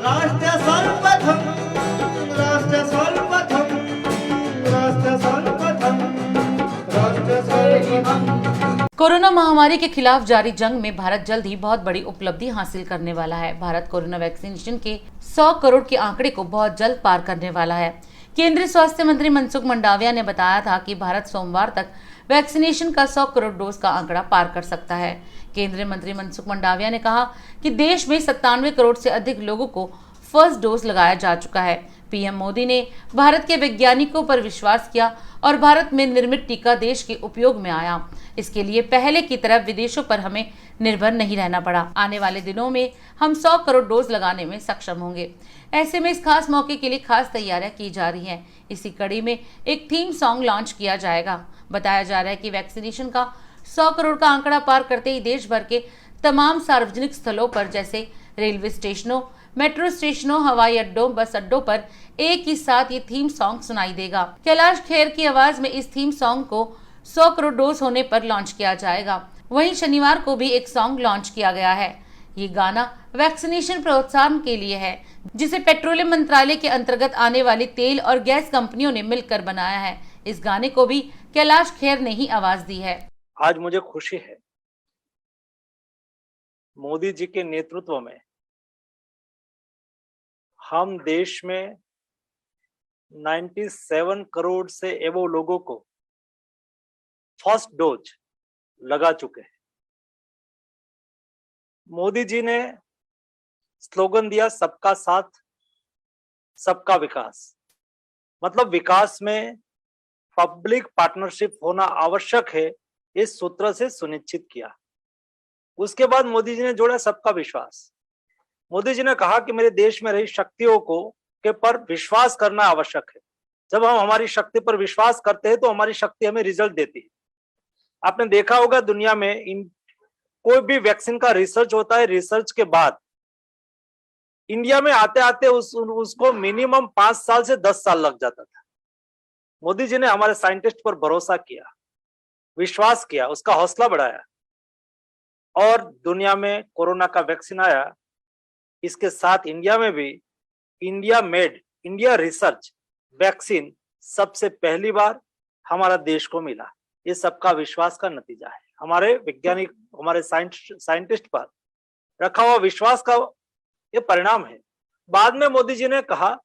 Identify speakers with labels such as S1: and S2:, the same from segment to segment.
S1: राष्ट्र सर्वप्रथम, राष्ट्र सर्वप्रथम, राष्ट्र सर्वप्रथम, राष्ट्र सर्वप्रथम।
S2: कोरोना महामारी के खिलाफ जारी जंग में भारत जल्द ही बहुत बड़ी उपलब्धि हासिल करने वाला है। भारत कोरोना वैक्सीनेशन के 100 करोड़ के आंकड़े को बहुत जल्द पार करने वाला है। केंद्रीय स्वास्थ्य मंत्री मनसुख मंडाविया ने बताया था कि भारत सोमवार तक वैक्सीनेशन का 100 करोड़ डोज का आंकड़ा पार कर सकता है। केंद्रीय मंत्री मनसुख मंडाविया ने कहा कि देश में 97 करोड़ से अधिक लोगों को फर्स्ट डोज लगाया जा चुका है। पीएम मोदी ने भारत के वैज्ञानिकों पर विश्वास किया और भारत में निर्मित टीका देश के उपयोग में आया। इसके लिए पहले की तरह विदेशों पर हमें निर्भर नहीं रहना पड़ा। आने वाले दिनों में हम 100 करोड़ डोज लगाने में सक्षम होंगे। ऐसे में इस खास मौके के लिए खास तैयारियां की जा रही हैं। इसी कड़ी में एक थीम सॉन्ग लॉन्च किया जाएगा। बताया जा रहा है कि वैक्सीनेशन का 100 करोड़ का आंकड़ा पार करते ही देश भर के तमाम सार्वजनिक स्थलों पर जैसे रेलवे स्टेशनों, मेट्रो स्टेशनों, हवाई अड्डों, बस अड्डों पर एक ही साथ ये थीम सॉन्ग सुनाई देगा। कैलाश खेर की आवाज में इस थीम सॉन्ग को 100 करोड़ डोज होने पर लॉन्च किया जाएगा। वहीं शनिवार को भी एक सॉन्ग लॉन्च किया गया है। ये गाना वैक्सीनेशन प्रोत्साहन के लिए है, जिसे पेट्रोलियम मंत्रालय के अंतर्गत आने वाली तेल और गैस कंपनियों ने मिलकर बनाया है। इस गाने को भी कैलाश खेर ने ही आवाज दी है।
S3: आज मुझे खुशी है, मोदी जी के नेतृत्व में हम देश में 97 करोड़ से एवो लोगों को फर्स्ट डोज लगा चुके हैं। मोदी जी ने स्लोगन दिया, सबका साथ सबका विकास। मतलब विकास में पब्लिक पार्टनरशिप होना आवश्यक है, इस सूत्र से सुनिश्चित किया। उसके बाद मोदी जी ने जोड़ा सबका विश्वास। मोदी जी ने कहा कि मेरे देश में रही शक्तियों को के पर विश्वास करना आवश्यक है। जब हम हमारी शक्ति पर विश्वास करते हैं तो हमारी शक्ति हमें रिजल्ट देती है। आपने देखा होगा दुनिया में कोई भी वैक्सीन का रिसर्च होता है, रिसर्च के बाद इंडिया में आते आते उसको मिनिमम 5 साल से 10 साल लग जाता था। मोदी जी ने हमारे साइंटिस्ट पर भरोसा किया, विश्वास किया, उसका हौसला बढ़ाया और दुनिया में कोरोना का वैक्सीन आया। इसके साथ इंडिया में भी India made, India research vaccine सबसे पहली बार हमारा देश को मिला। ये सबका विश्वास का नतीजा है। हमारे वैज्ञानिक, हमारे साइंटिस्ट पर रखा हुआ विश्वास का ये परिणाम है। बाद में मोदी जी ने कहा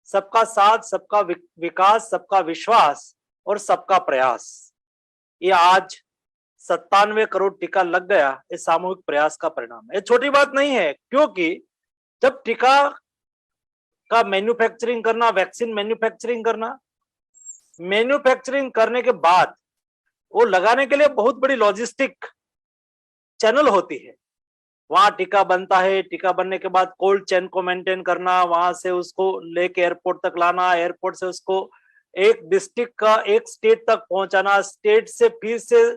S3: सबका साथ सबका विकास, सबका विश्वास और सबका प्रयास। ये आज 97 करोड़ टीका लग गया, ये सामूहिक प्रयास का परिणाम है। ये छोटी बात नहीं है, क्योंकि जब टीका का मैन्युफैक्चरिंग करना, वैक्सीन मैन्युफैक्चरिंग करना, मैन्युफैक्चरिंग करने के बाद वो लगाने के लिए बहुत बड़ी लॉजिस्टिक चैनल होती है। वहां टीका बनता है, टीका बनने के बाद कोल्ड चेन को मेंटेन करना, वहां से उसको लेके एयरपोर्ट तक लाना, एयरपोर्ट से उसको एक डिस्ट्रिक्ट का एक स्टेट तक पहुंचाना, स्टेट से फिर से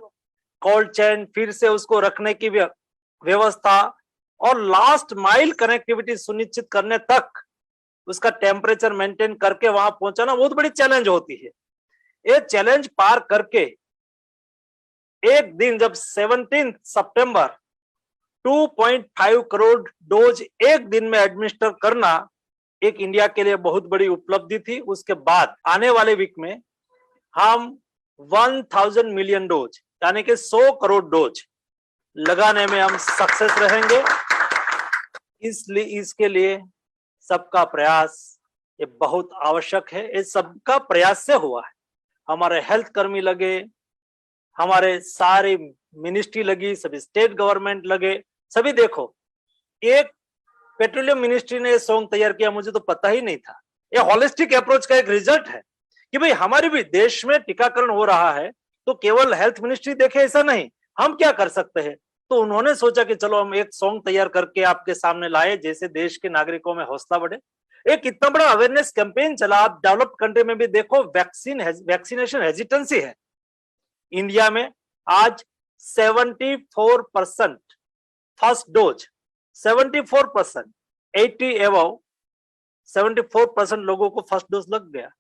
S3: कोल्ड चेन, फिर से उसको रखने की व्यवस्था और लास्ट माइल कनेक्टिविटी सुनिश्चित करने तक उसका टेम्परेचर मेंटेन करके वहां पहुंचाना बहुत बड़ी चैलेंज होती है। ये चैलेंज पार करके एक दिन जब 17 सितंबर 2.5 करोड़ डोज एक दिन में एडमिनिस्टर करना एक इंडिया के लिए बहुत बड़ी उपलब्धि थी। उसके बाद आने वाले वीक में हम 1000 मिलियन डोज यानी कि 100 करोड़ डोज लगाने में हम सक्सेस रहेंगे। इसलिए इसके लिए सबका प्रयास ये बहुत आवश्यक है। ये सबका प्रयास से हुआ है। हमारे हेल्थ कर्मी लगे, हमारे सारे मिनिस्ट्री लगी, सभी स्टेट गवर्नमेंट लगे, सभी। देखो, एक पेट्रोलियम मिनिस्ट्री ने सॉन्ग तैयार किया, मुझे तो पता ही नहीं था। ये होलिस्टिक अप्रोच का एक रिजल्ट है कि भाई हमारे भी देश में टीकाकरण हो रहा है तो केवल हेल्थ मिनिस्ट्री देखे ऐसा नहीं, हम क्या कर सकते हैं। तो उन्होंने सोचा कि चलो हम एक सॉन्ग तैयार करके आपके सामने लाए, जैसे देश के नागरिकों में हौसला बढ़े। एक इतना बड़ा अवेयरनेस कैंपेन चला। आप डेवलप्ड कंट्री में भी देखो, वैक्सीनेशन हेजिटेंसी है। इंडिया में आज 74% फर्स्ट डोज, 74%, 80 एबव 74% लोगों को फर्स्ट डोज लग गया।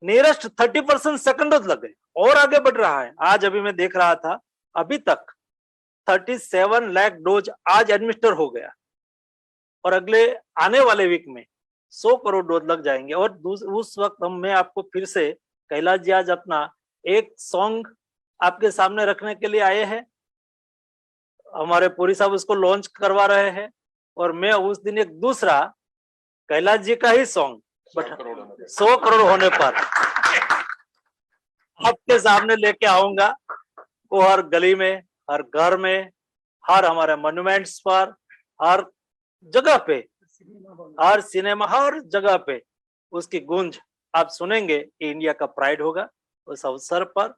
S3: नियरेस्ट 30% सेकंड डोज लग गए और आगे बढ़ रहा है। आज अभी मैं देख रहा था, अभी तक 37 लाख डोज आज एडमिनिस्टर हो गया। और अगले आने वाले वीक में 100 करोड़ डोज लग जाएंगे। और उस वक्त मैं आपको फिर से कैलाश जी आज अपना एक सॉन्ग आपके सामने रखने के लिए आए हैं। हमारे पुरी साहब उसको लॉन्च करवा रहे हैं और मैं उस दिन एक दूसरा कैलाश जी का ही सॉन्ग 100 करोड़ होने पर आपके सामने लेके आऊंगा। वो हर गली में, हर घर में, हर हमारे मॉन्यूमेंट्स पर, हर जगह पे, हर सिनेमा, हर जगह पे उसकी गूंज आप सुनेंगे। इंडिया का प्राइड होगा। उस अवसर पर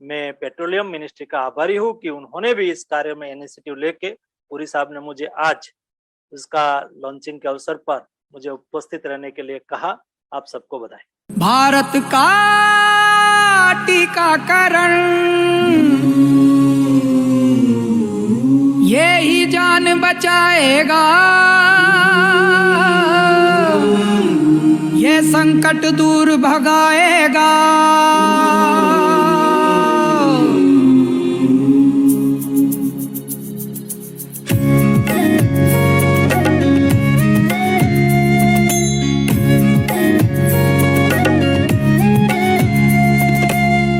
S3: मैं पेट्रोलियम मिनिस्ट्री का आभारी हूं कि उन्होंने भी इस कार्य में इनिशिएटिव लेके पुरी साहब ने मुझे आज उसका लॉन्चिंग के अवसर पर मुझे उपस्थित रहने के लिए कहा। आप सबको बधाई।
S4: भारत का टीकाकरण ये ही जान बचाएगा, ये संकट दूर भगाएगा।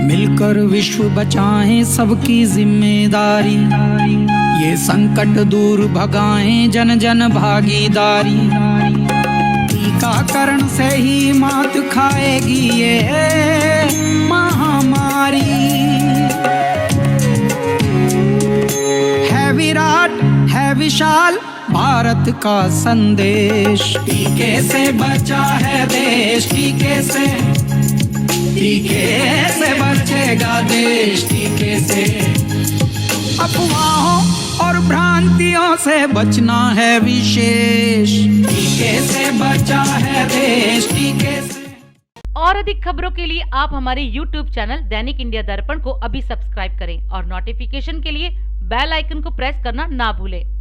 S4: मिलकर विश्व बचाएं सबकी जिम्मेदारी, ये संकट दूर भगाएं जन जन भागीदारी। टीकाकरण से ही मात खाएगी ये महामारी। है विराट है विशाल भारत का संदेश, टीके से बचा है देश, टीके से बचेगा देश, टीके से। अफवाहों और भ्रांतियों से बचना है विशेष, टीके से बचा है देश, टीके से।
S2: और अधिक खबरों के लिए आप हमारे YouTube चैनल दैनिक इंडिया दर्पण को अभी सब्सक्राइब करें और नोटिफिकेशन के लिए बेल आइकन को प्रेस करना ना भूलें।